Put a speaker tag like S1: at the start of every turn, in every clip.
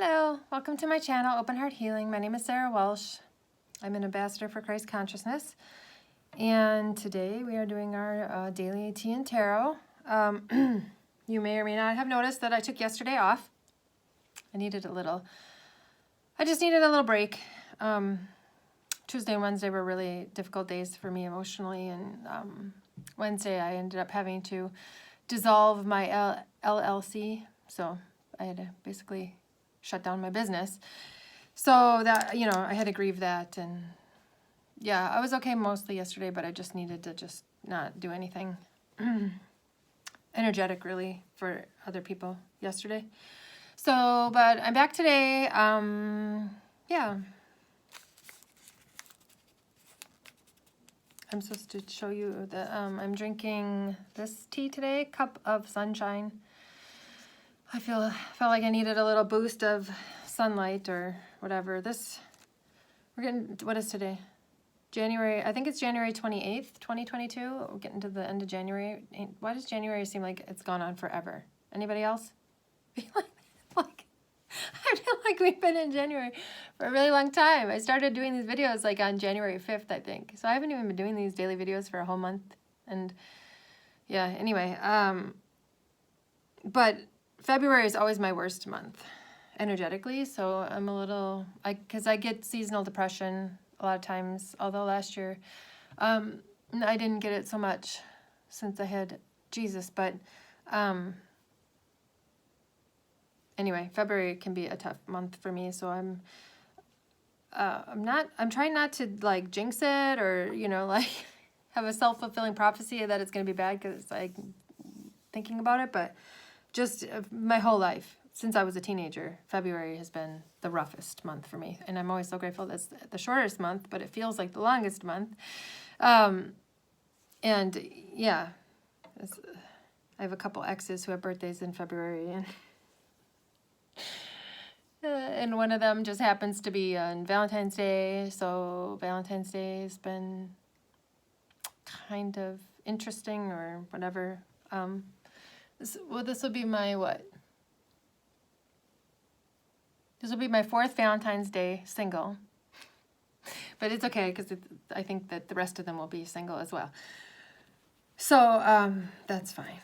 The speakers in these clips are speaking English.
S1: Hello, welcome to my channel, Open Heart Healing. My name is Sarah Welsh. I'm an ambassador for Christ Consciousness. And today we are doing our daily tea and tarot. You may or may not have noticed that I took yesterday off. I just needed a little break. Tuesday and Wednesday were really difficult days for me emotionally. And Wednesday I ended up having to dissolve my LLC. So I had to basically shut down my business. So that, I had to grieve that. And yeah, I was okay mostly yesterday, but I just needed to just not do anything energetic really for other people yesterday. So, but I'm back today. Yeah. I'm supposed to show you that I'm drinking this tea today, Cup of Sunshine. I felt like I needed a little boost of sunlight or whatever. What is today? I think it's January 28th, 2022. We're getting to the end of January. Why does January seem like it's gone on forever? Anybody else? I feel like we've been in January for a really long time. I started doing these videos like on January 5th, I think. So I haven't even been doing these daily videos for a whole month. And yeah, anyway. But February is always my worst month energetically. So I'm because I get seasonal depression a lot of times. Although last year I didn't get it so much since I had Jesus. But anyway, February can be a tough month for me, so I'm trying not to like jinx it or, like have a self-fulfilling prophecy that it's going to be bad because I'm thinking about it, but just my whole life, since I was a teenager, February has been the roughest month for me, and I'm always so grateful that's the shortest month, but it feels like the longest month. And yeah, I have a couple exes who have birthdays in February, and one of them just happens to be on Valentine's Day, so Valentine's Day has been kind of interesting or whatever. This will be my what? This will be my 4th Valentine's Day single, but it's okay because I think that the rest of them will be single as well. So that's fine.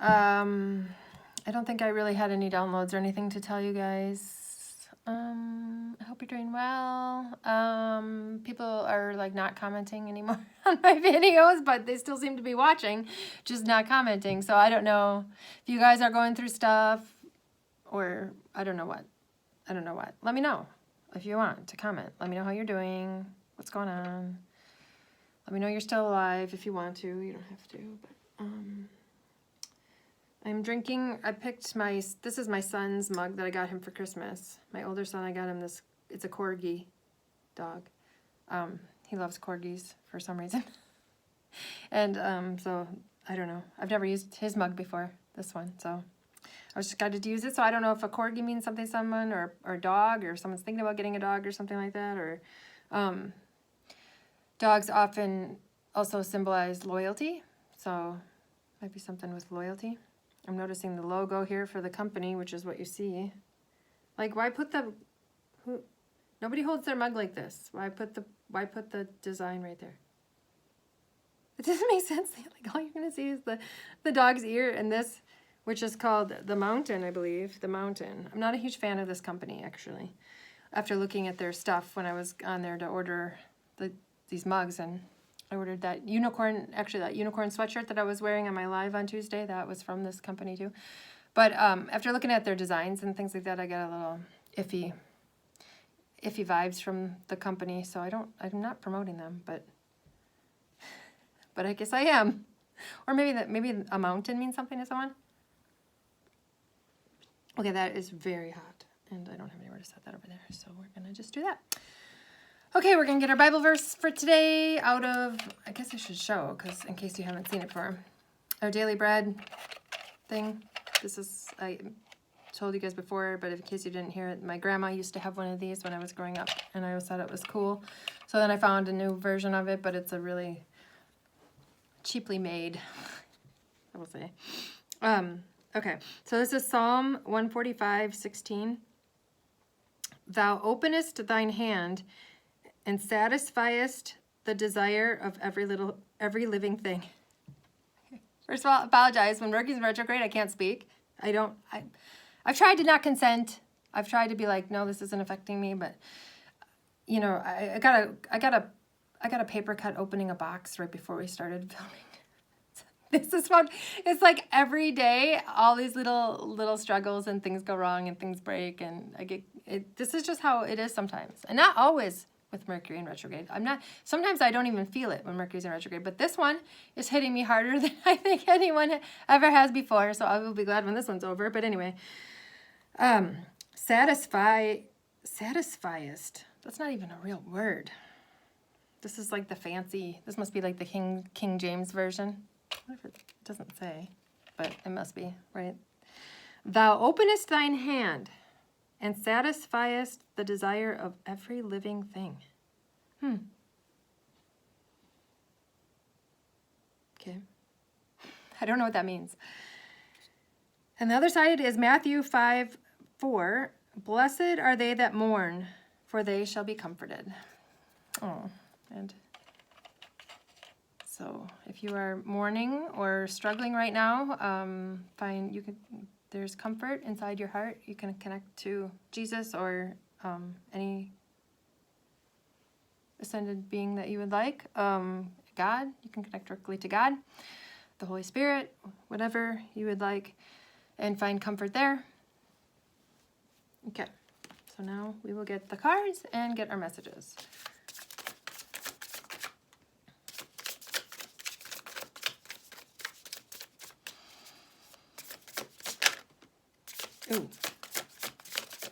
S1: I don't think I really had any downloads or anything to tell you guys. I hope you're doing well. People are like not commenting anymore on my videos, but they still seem to be watching, just not commenting. So I don't know if you guys are going through stuff or I don't know what. Let me know if you want to comment. Let me know how you're doing, what's going on. Let me know you're still alive if you want to. You don't have to, but I'm drinking, this is my son's mug that I got him for Christmas. My older son, I got him this, it's a corgi dog. He loves corgis for some reason. And so, I don't know. I've never used his mug before, this one, so I was just excited to use it. So I don't know if a corgi means something to someone or a dog, or someone's thinking about getting a dog or something like that, or dogs often also symbolize loyalty, so might be something with loyalty. I'm noticing the logo here for the company, which is what you see. Like, why put nobody holds their mug like this. Why put the design right there? It doesn't make sense. Like, all you're gonna see is the dog's ear and this, which is called the Mountain, I believe. The Mountain. I'm not a huge fan of this company, actually. After looking at their stuff when I was on there to order these mugs, and I ordered that unicorn sweatshirt that I was wearing on my live on Tuesday. That was from this company too. But after looking at their designs and things like that, I got a little iffy vibes from the company. So I'm not promoting them, but I guess I am. Or maybe a mountain means something to someone. Okay, that is very hot, and I don't have anywhere to set that over there, so we're gonna just do that. Okay, we're going to get our Bible verse for today out of, I guess I should show, because in case you haven't seen it before, our daily bread thing. This is, I told you guys before, but in case you didn't hear it, my grandma used to have one of these when I was growing up, and I always thought it was cool. So then I found a new version of it, but it's a really cheaply made, I will say. Okay, so this is Psalm 145:16. Thou openest thine hand and satisfiest the desire of every living thing. First of all, apologize. When Mercury's in retrograde, I can't speak. I've tried to not consent. I've tried to be like, no, this isn't affecting me, but you know, I got a paper cut opening a box right before we started filming. This is what it's like every day. All these little struggles and things go wrong and things break, and I get it. This is just how it is sometimes, and not always with Mercury in retrograde. Sometimes I don't even feel it when Mercury's in retrograde, but this one is hitting me harder than I think anyone ever has before. So I will be glad when this one's over. But anyway, satisfiest. That's not even a real word. This is like the fancy. This must be like the King James version. What if it doesn't say? But it must be, right? Thou openest thine hand and satisfiest the desire of every living thing. Okay. I don't know what that means. And the other side is Matthew 5:4. Blessed are they that mourn, for they shall be comforted. Oh, and so if you are mourning or struggling right now, there's comfort inside your heart. You can connect to Jesus or any ascended being that you would like. God, you can connect directly to God, the Holy Spirit, whatever you would like, and find comfort there. Okay, so now we will get the cards and get our messages. Ooh.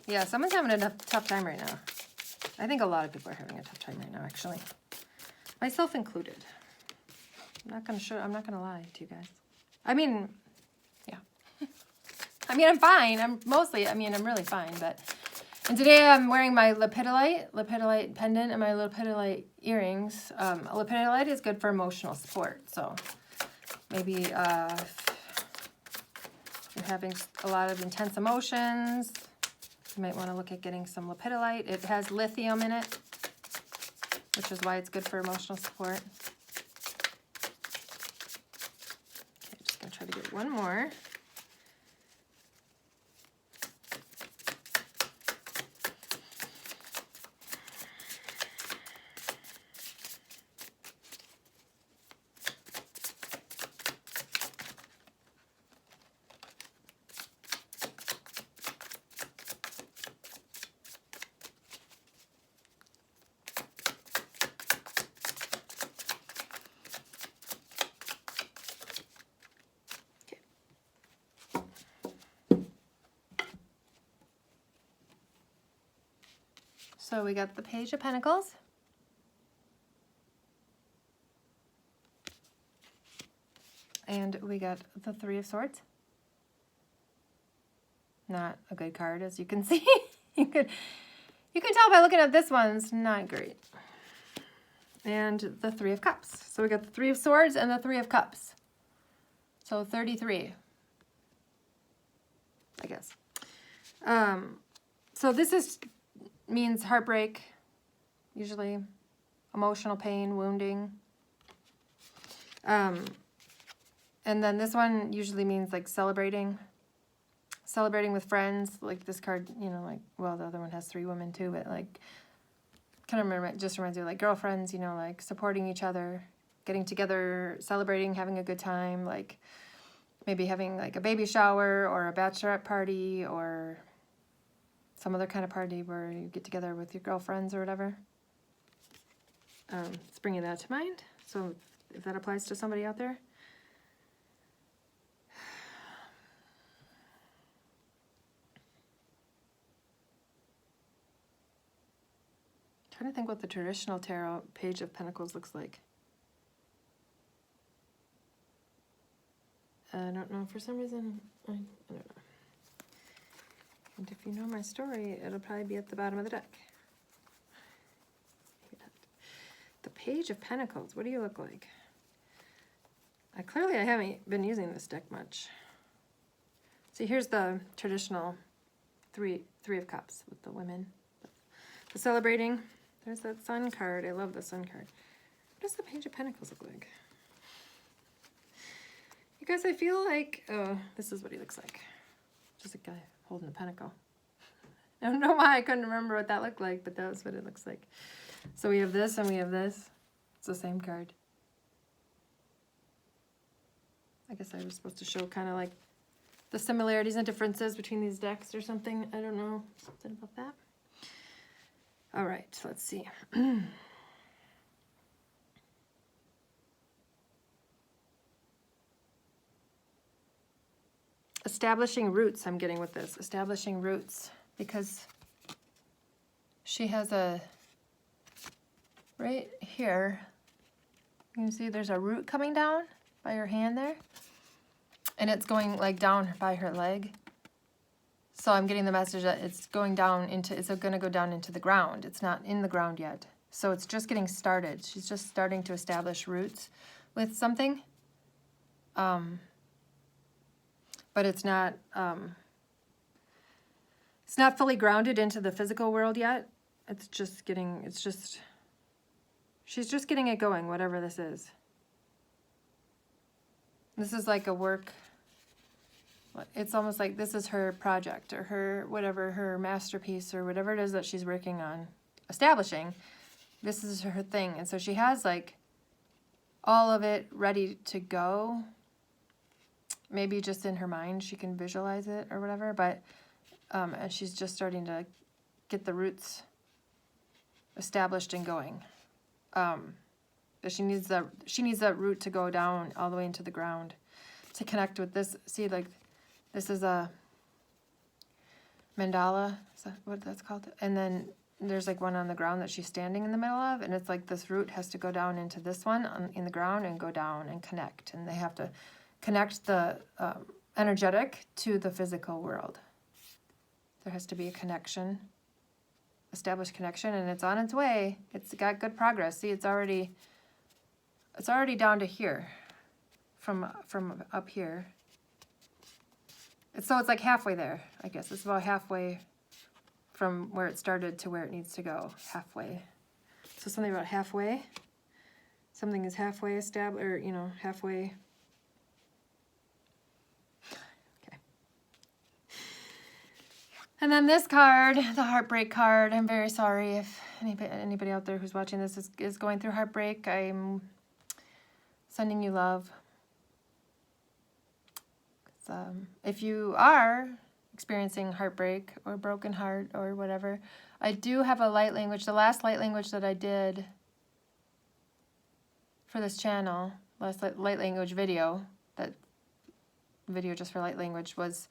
S1: Yeah, someone's having a tough time right now. I think a lot of people are having a tough time right now, actually. Myself included. I'm not gonna lie to you guys. I mean, yeah. I mean, I'm fine. I'm really fine, but... And today I'm wearing my lepidolite pendant and my lepidolite earrings. Lepidolite is good for emotional support, so maybe if you're having a lot of intense emotions, you might want to look at getting some lepidolite. It has lithium in it, which is why it's good for emotional support. Okay, just going to try to get one more. So we got the Page of Pentacles. And we got the Three of Swords. Not a good card, as you can see. You can tell by looking at this one, it's not great. And the Three of Cups. So we got the Three of Swords and the Three of Cups. So 33, I guess. So this means heartbreak, usually emotional pain, wounding. And then this one usually means like celebrating with friends. Like this card, you know, like, well, the other one has 3 women too, but like kind of just reminds you of like girlfriends, you know, like supporting each other, getting together, celebrating, having a good time, like maybe having like a baby shower or a bachelorette party or some other kind of party where you get together with your girlfriends or whatever. It's bringing that to mind. So if that applies to somebody out there. Trying to think what the traditional tarot Page of Pentacles looks like. I don't know. For some reason, I don't know. And if you know my story, it'll probably be at the bottom of the deck. The Page of Pentacles. What do you look like? I haven't been using this deck much. See, here's the traditional three of Cups with the women. Celebrating. There's that Sun card. I love the Sun card. What does the Page of Pentacles look like? You guys, I feel like, oh, this is what he looks like. Just a guy holding a pentacle. I don't know why I couldn't remember what that looked like, but that's what it looks like. So we have this and we have this. It's the same card. I guess I was supposed to show kind of like the similarities and differences between these decks or something. I don't know. Something about that. All right, let's see. Establishing roots, I'm getting with this. Establishing roots. Because she has a, right here, you can see there's a root coming down by her hand there. And it's going like down by her leg. So I'm getting the message that it's going down into, it's going to go down into the ground. It's not in the ground yet. So it's just getting started. She's just starting to establish roots with something. But it's not fully grounded into the physical world yet. It's just getting, she's just getting it going, whatever this is. This is like a work, it's almost like this is her project or her, whatever, her masterpiece or whatever it is that she's working on establishing. This is her thing. And so she has like all of it ready to go. Maybe just in her mind she can visualize it or whatever, but and she's just starting to get the roots established and going. But she needs that root to go down all the way into the ground to connect with this. See, like this is a mandala. Is that what that's called? And then there's like one on the ground that she's standing in the middle of, and it's like this root has to go down into this one in the ground and go down and connect, and they have to connect the energetic to the physical world. There has to be a connection, established connection, and it's on its way. It's got good progress. See, it's already down to here, from up here. So it's like halfway there, I guess. It's about halfway from where it started to where it needs to go. Halfway. So something about halfway. Something is halfway established, or halfway. And then this card, the Heartbreak card. I'm very sorry if anybody out there who's watching this is going through heartbreak. I'm sending you love. If you are experiencing heartbreak or broken heart or whatever, I do have a light language. The last light language that I did for this channel, last light language video, that video just for light language was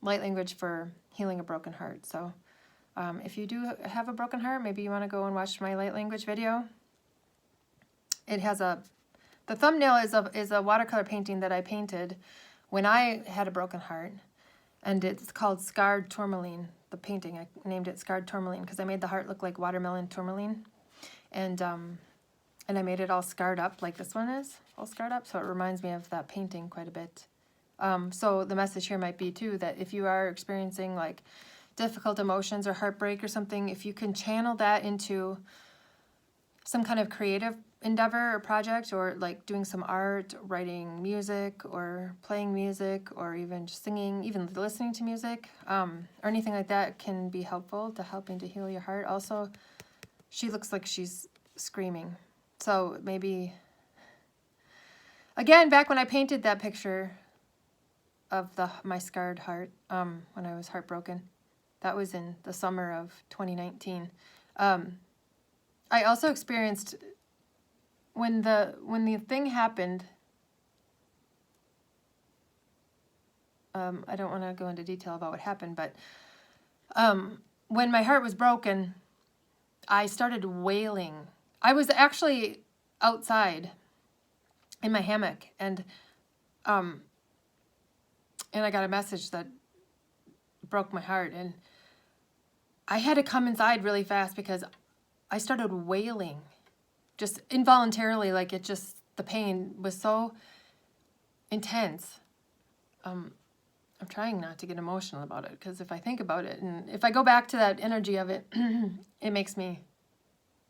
S1: light language for healing a broken heart. So if you do have a broken heart, maybe you want to go and watch my light language video. It has the thumbnail is a watercolor painting that I painted when I had a broken heart, and it's called Scarred Tourmaline. The painting, I named it Scarred Tourmaline because I made the heart look like watermelon tourmaline, and I made it all scarred up like this one is, all scarred up. So it reminds me of that painting quite a bit. So the message here might be too that if you are experiencing like difficult emotions or heartbreak or something, if you can channel that into some kind of creative endeavor or project, or like doing some art, writing music or playing music, or even just singing, even listening to music, or anything like that can be helpful to helping to heal your heart. Also, she looks like she's screaming. So maybe, again, back when I painted that picture of my scarred heart, when I was heartbroken, that was in the summer of 2019. I also experienced when the thing happened. I don't want to go into detail about what happened, but when my heart was broken, I started wailing. I was actually outside in my hammock, and I got a message that broke my heart, and I had to come inside really fast because I started wailing, just involuntarily. Like the pain was so intense. I'm trying not to get emotional about it, because if I think about it and if I go back to that energy of it, it makes me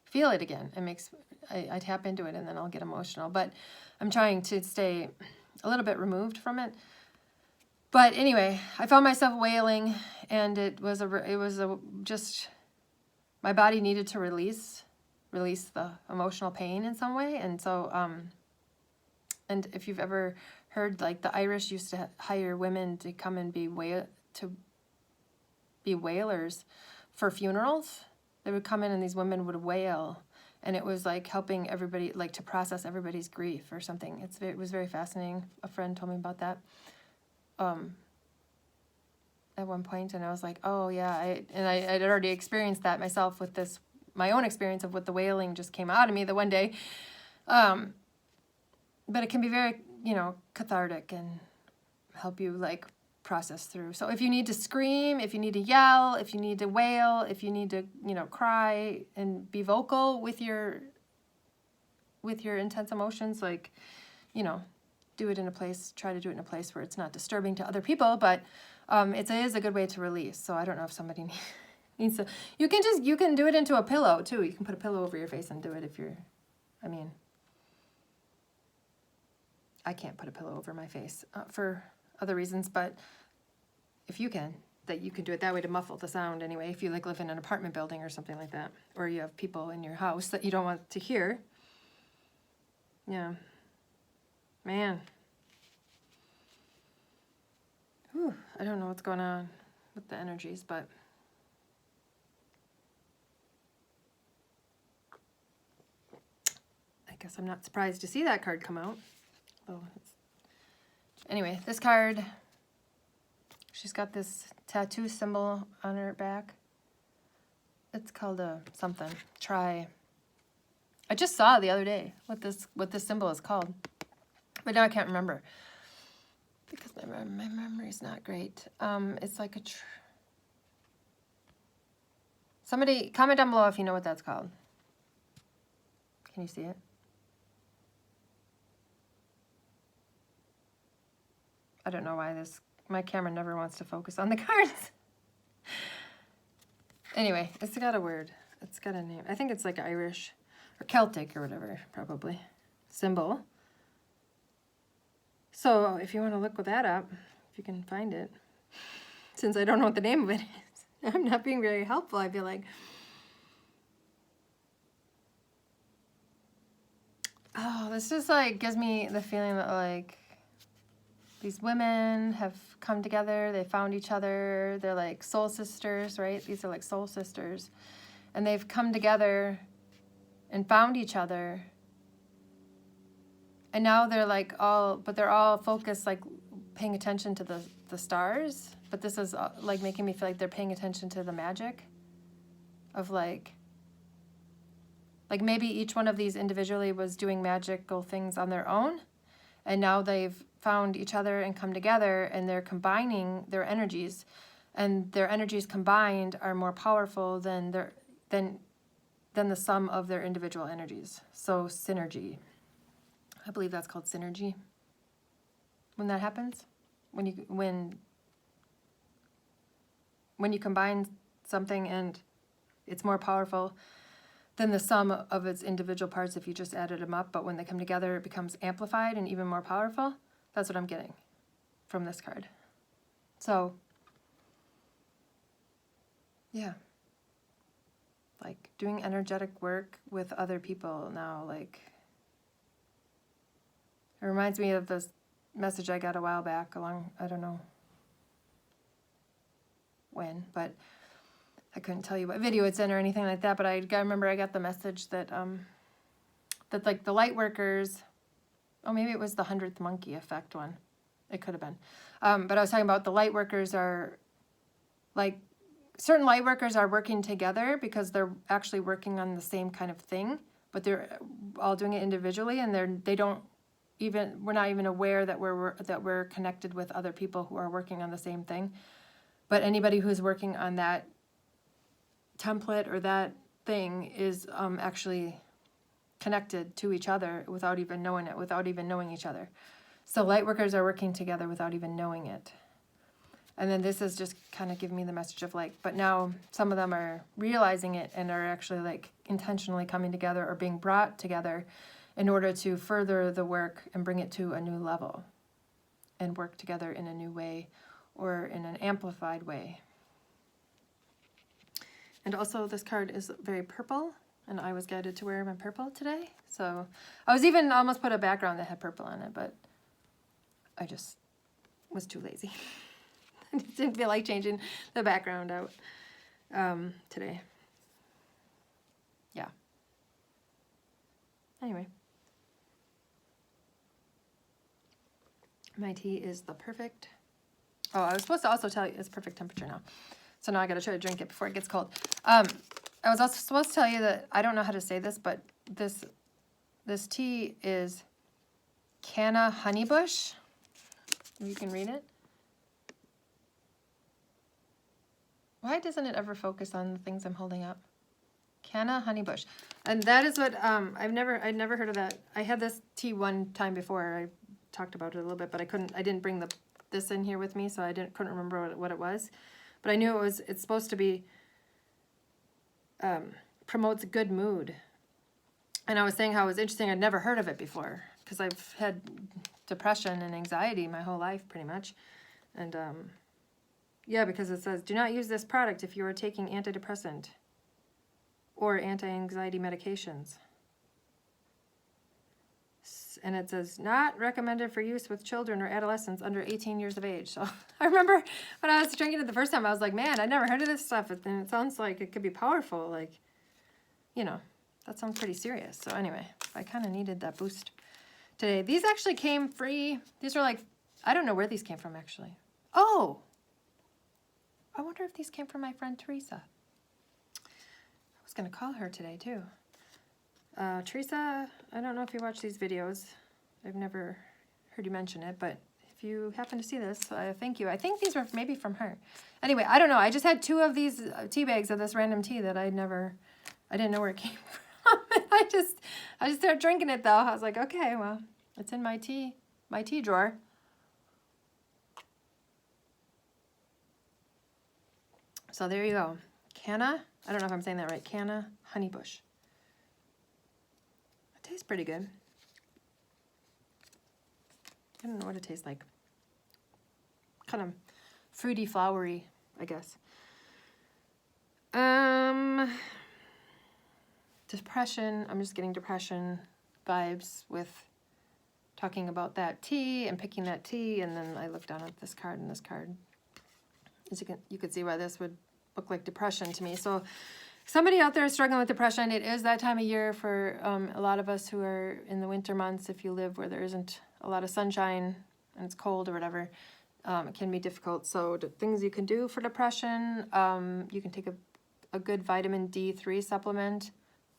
S1: feel it again. I tap into it and then I'll get emotional. But I'm trying to stay a little bit removed from it. But anyway, I found myself wailing, and it was just my body needed to release the emotional pain in some way. And so and if you've ever heard, like, the Irish used to hire women to come and be wailers for funerals. They would come in and these women would wail, and it was like helping everybody, like, to process everybody's grief or something. It was very fascinating. A friend told me about that at one point, and I was like, oh yeah, I'd already experienced that myself with this, my own experience of what the wailing just came out of me the one day. But it can be very, cathartic and help you, like, process through. So if you need to scream, if you need to yell, if you need to wail, if you need to, cry and be vocal with your intense emotions, like, do it in a place, try to do it in a place where it's not disturbing to other people, but it is a good way to release. So I don't know if somebody needs to, you can do it into a pillow too. You can put a pillow over your face and do it if you're, I can't put a pillow over my face for other reasons, but if you can, that you can do it that way to muffle the sound anyway, if you, like, live in an apartment building or something like that, or you have people in your house that you don't want to hear. Yeah. Man. Whew. I don't know what's going on with the energies, but I guess I'm not surprised to see that card come out. Anyway, this card, she's got this tattoo symbol on her back. It's called a something. Try. I just saw the other day what this symbol is called, but now I can't remember because my memory's not great. It's like a. Somebody comment down below if you know what that's called. Can you see it? I don't know why my camera never wants to focus on the cards. Anyway, it's got a word. It's got a name. I think it's like Irish or Celtic or whatever, probably. Symbol. So if you want to look that up, if you can find it, since I don't know what the name of it is, I'm not being very helpful, I feel like. Oh, this just, like, gives me the feeling that, like, these women have come together, they found each other, they're like soul sisters, right? These are like soul sisters. And they've come together and found each other. And now they're like they're all focused, like paying attention to the stars. But this is like making me feel like they're paying attention to the magic of like maybe each one of these individually was doing magical things on their own. And now they've found each other and come together, and they're combining their energies, and their energies combined are more powerful than the sum of their individual energies. So synergy. I believe that's called synergy. When that happens, when you combine something and it's more powerful than the sum of its individual parts if you just added them up, but when they come together it becomes amplified and even more powerful. That's what I'm getting from this card. So, yeah. Like, doing energetic work with other people now, like, it reminds me of this message I got a while back I don't know when, but I couldn't tell you what video it's in or anything like that, but I remember I got the message that, that, like, the light workers, oh, maybe it was the 100th monkey effect one. It could have been. But I was talking about the light workers are, like, certain light workers are working together because they're actually working on the same kind of thing, but they're all doing it individually, and we're not even aware that we're connected with other people who are working on the same thing. But anybody who's working on that template or that thing is actually connected to each other without even knowing it, without even knowing each other. So light workers are working together without even knowing it. And then this is just kind of giving me the message of like, but now some of them are realizing it and are actually like intentionally coming together or being brought together in order to further the work and bring it to a new level and work together in a new way or in an amplified way. And also this card is very purple, and I was guided to wear my purple today. So I was even almost put a background that had purple on it, but I just was too lazy. I didn't feel like changing the background out today. Yeah. Anyway. My tea is the perfect... Oh, I was supposed to also tell you it's perfect temperature now. So now I got to try to drink it before it gets cold. I was also supposed to tell you that I don't know how to say this, but this tea is Canna Honeybush. You can read it. Why doesn't it ever focus on the things I'm holding up? Canna Honeybush. And that is what I'd never heard of that. I had this tea one time before. I talked about it a little bit, but I didn't bring this in here with me, so I couldn't remember what it was. But I knew it's supposed to be promotes good mood. And I was saying how it was interesting. I'd never heard of it before because I've had depression and anxiety my whole life pretty much. And yeah, because it says, do not use this product if you are taking antidepressant or anti-anxiety medications. And it says, not recommended for use with children or adolescents under 18 years of age. So I remember when I was drinking it the first time, I was like, man, I never heard of this stuff. And it sounds like it could be powerful. Like, you know, that sounds pretty serious. So anyway, I kind of needed that boost today. These actually came free. These are like, I don't know where these came from actually. Oh, I wonder if these came from my friend Teresa. I was going to call her today too. Teresa, I don't know if you watch these videos. I've never heard you mention it, but if you happen to see this, thank you. I think these were maybe from her. Anyway, I don't know. I just had 2 of these tea bags of this random tea that I didn't know where it came from. I just started drinking it though. I was like, okay, well, it's in my tea drawer. So there you go. Canna, I don't know if I'm saying that right. Canna Honeybush. Tastes pretty good. I don't know what it tastes like. Kind of fruity, flowery, I guess. Depression. I'm just getting depression vibes with talking about that tea and picking that tea, and then I looked down at this card, and this card, as you could see why this would look like depression to me. So somebody out there is struggling with depression. It is that time of year for a lot of us who are in the winter months. If you live where there isn't a lot of sunshine and it's cold or whatever, it can be difficult. So the things you can do for depression, you can take a good vitamin D3 supplement.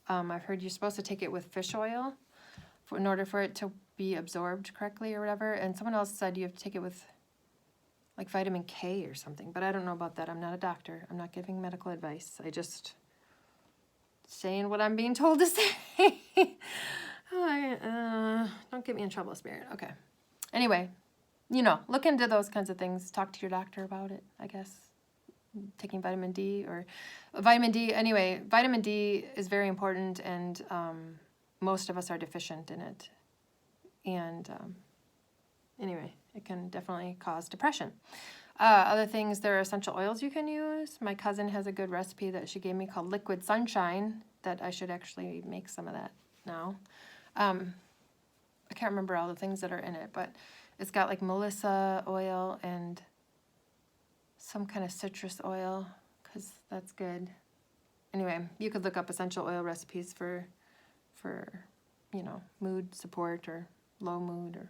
S1: I've heard you're supposed to take it with fish oil in order for it to be absorbed correctly or whatever. And someone else said you have to take it with like vitamin K or something. But I don't know about that. I'm not a doctor. I'm not giving medical advice. I just... saying what I'm being told to say. Don't get me in trouble, Spirit. Okay. Anyway, you know, look into those kinds of things. Talk to your doctor about it, I guess. Taking vitamin D or vitamin D. Anyway, vitamin D is very important, and most of us are deficient in it. And anyway, it can definitely cause depression. Other things, there are essential oils you can use. My cousin has a good recipe that she gave me called Liquid Sunshine that I should actually make some of that now. I can't remember all the things that are in it, but it's got like Melissa oil and some kind of citrus oil because that's good. Anyway, you could look up essential oil recipes for you know, mood support or low mood or...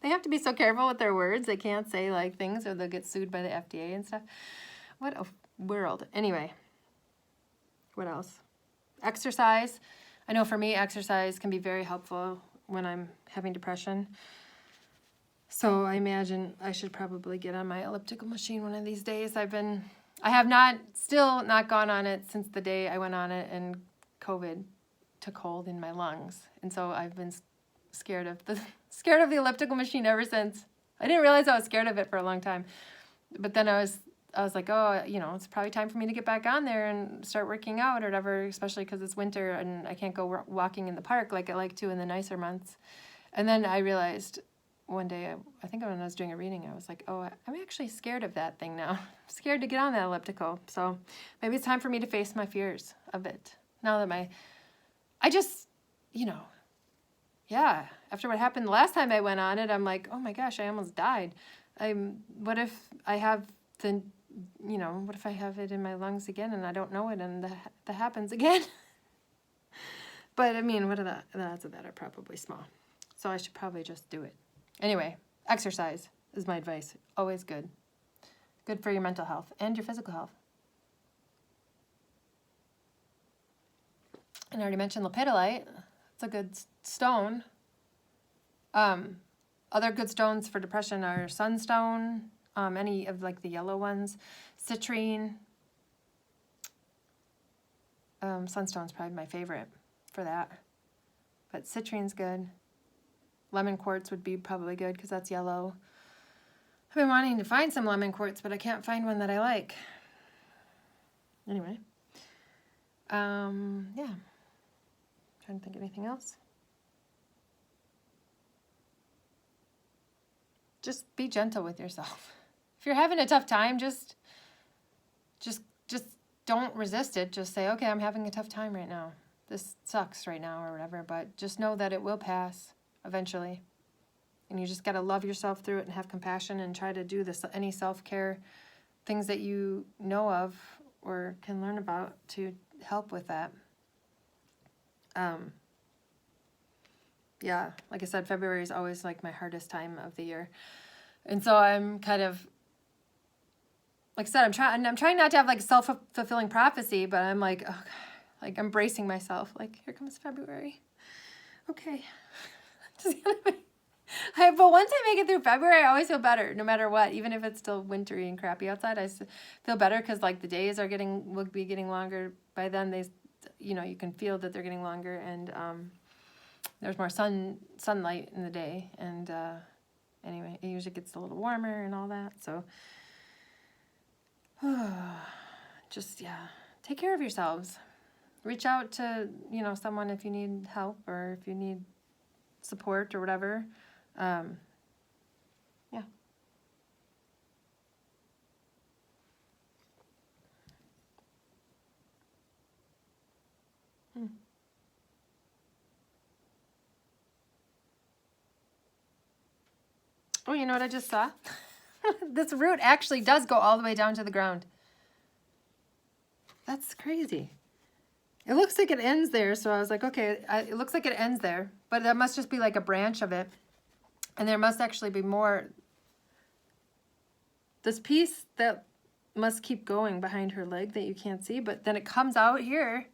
S1: They have to be so careful with their words. They can't say like things or they'll get sued by the FDA and stuff. What a world. Anyway, what else? Exercise. I know for me, exercise can be very helpful when I'm having depression. So I imagine I should probably get on my elliptical machine one of these days. I have still not gone on it since the day I went on it and COVID took hold in my lungs. And so I've been scared of the elliptical machine ever since. I didn't realize I was scared of it for a long time. but then I was like, oh, you know, it's probably time for me to get back on there and start working out or whatever, especially because it's winter and I can't go walking in the park like I like to in the nicer months. And then I realized one day, I think when I was doing a reading, I was like, oh, I'm actually scared of that thing now. I'm scared to get on that elliptical. So maybe it's time for me to face my fears a bit. Now that I just, you know, yeah, after what happened the last time I went on it, I'm like, oh my gosh, I almost died. What if I have what if I have it in my lungs again and I don't know it and that happens again? But I mean, what are the odds of that are probably small. So I should probably just do it. Anyway, exercise is my advice. Always good. Good for your mental health and your physical health. And I already mentioned lepidolite. It's a good stone. Other good stones for depression are sunstone, any of like the yellow ones, citrine. Sunstone's probably my favorite for that. But citrine's good. Lemon quartz would be probably good because that's yellow. I've been wanting to find some lemon quartz, but I can't find one that I like. Anyway. Yeah. Trying to think of anything else. Just be gentle with yourself. If you're having a tough time, just don't resist it. Just say, okay, I'm having a tough time right now. This sucks right now or whatever, but just know that it will pass eventually. And you just got to love yourself through it and have compassion and try to do this, any self-care things that you know of or can learn about to help with that. Yeah, like I said, February is always like my hardest time of the year. And so I'm kind of, like I said, I'm trying not to have like self-fulfilling prophecy, but I'm like, oh, like I'm bracing myself. Like, here comes February. Okay. But once I make it through February, I always feel better, no matter what. Even if it's still wintry and crappy outside, I feel better because like the days will be getting longer. By then, you can feel that they're getting longer, and there's more sunlight in the day. And anyway, it usually gets a little warmer and all that. So just, take care of yourselves. Reach out to, someone if you need help or if you need support or whatever. Yeah. Oh, you know what I just saw? This root actually does go all the way down to the ground. That's crazy. It looks like it ends there, so I was like, okay, it looks like it ends there, but that must just be like a branch of it. And there must actually be more. This piece that must keep going behind her leg that you can't see, but then it comes out here.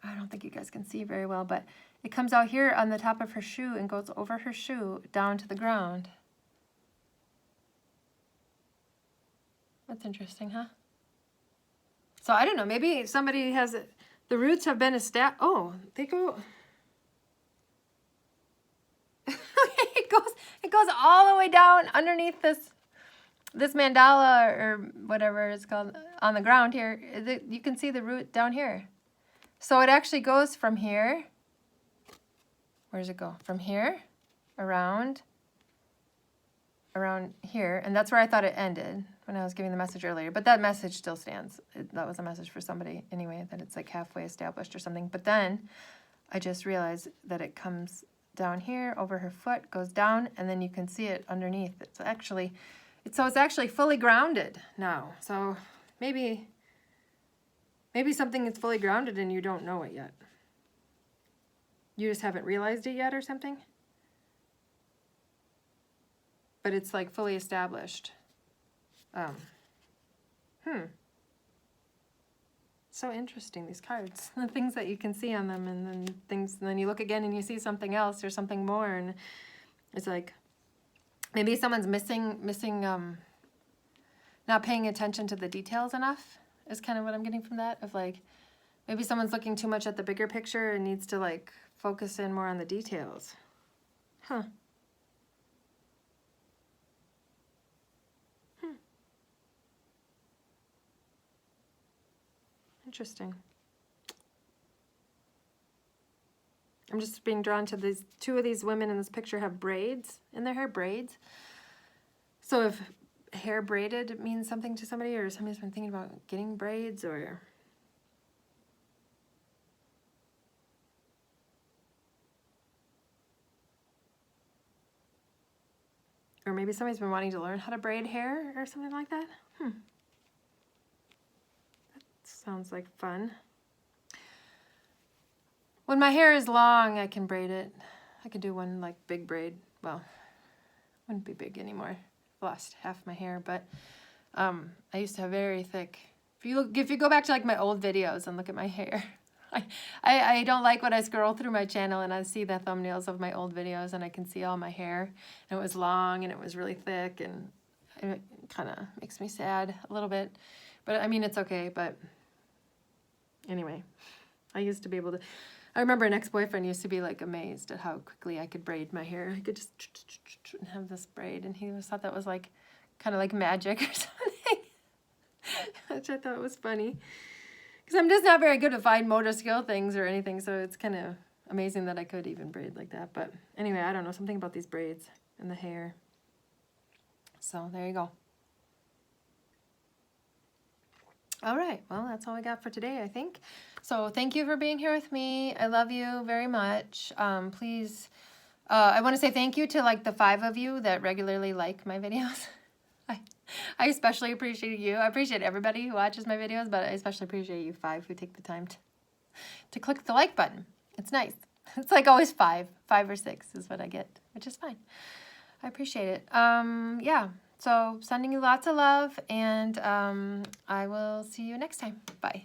S1: I don't think you guys can see very well, but it comes out here on the top of her shoe and goes over her shoe down to the ground. That's interesting, huh? So I don't know, maybe somebody has it. The roots have been established. Oh, they go. It goes all the way down underneath this mandala or whatever it's called on the ground here. You can see the root down here. So it actually goes from here. Where does it go? From here, around here, and that's where I thought it ended when I was giving the message earlier. But that message still stands. That was a message for somebody anyway, that it's like halfway established or something. But then I just realized that it comes down here over her foot, goes down, and then you can see it underneath. It's actually fully grounded now. So maybe something is fully grounded and you don't know it yet. You just haven't realized it yet or something. But it's like fully established. So interesting, these cards. The things that you can see on them, and then you look again and you see something else or something more, and it's like maybe someone's missing not paying attention to the details enough is kind of what I'm getting from that, of like maybe someone's looking too much at the bigger picture and needs to like focus in more on the details. Interesting. I'm just being drawn to these, two of these women in this picture have braids in their hair, braids. So if hair braided means something to somebody, or somebody's been thinking about getting braids, or maybe somebody's been wanting to learn how to braid hair or something like that. That sounds like fun. When my hair is long, I can braid it. I could do one like big braid. Well, wouldn't be big anymore. I've lost half my hair, but I used to have very thick. If you go back to like my old videos and look at my hair, I don't like when I scroll through my channel and I see the thumbnails of my old videos and I can see all my hair. And it was long and it was really thick, and it kind of makes me sad a little bit. But I mean, it's okay. But anyway, I used to be able to. I remember an ex-boyfriend used to be like amazed at how quickly I could braid my hair. I could just have this braid, and he always thought that was like kind of like magic or something, which I thought was funny. Because I'm just not very good at fine motor skill things or anything, so it's kind of amazing that I could even braid like that. But anyway, I don't know, something about these braids and the hair. So there you go. All right, well, that's all I got for today, I think. So thank you for being here with me. I love you very much. Please, I want to say thank you to like the 5 of you that regularly like my videos. I especially appreciate you. I appreciate everybody who watches my videos, but I especially appreciate you 5 who take the time to click the like button. It's nice. It's like always 5 or 6 is what I get, which is fine. I appreciate it. Yeah. So sending you lots of love, and I will see you next time. Bye.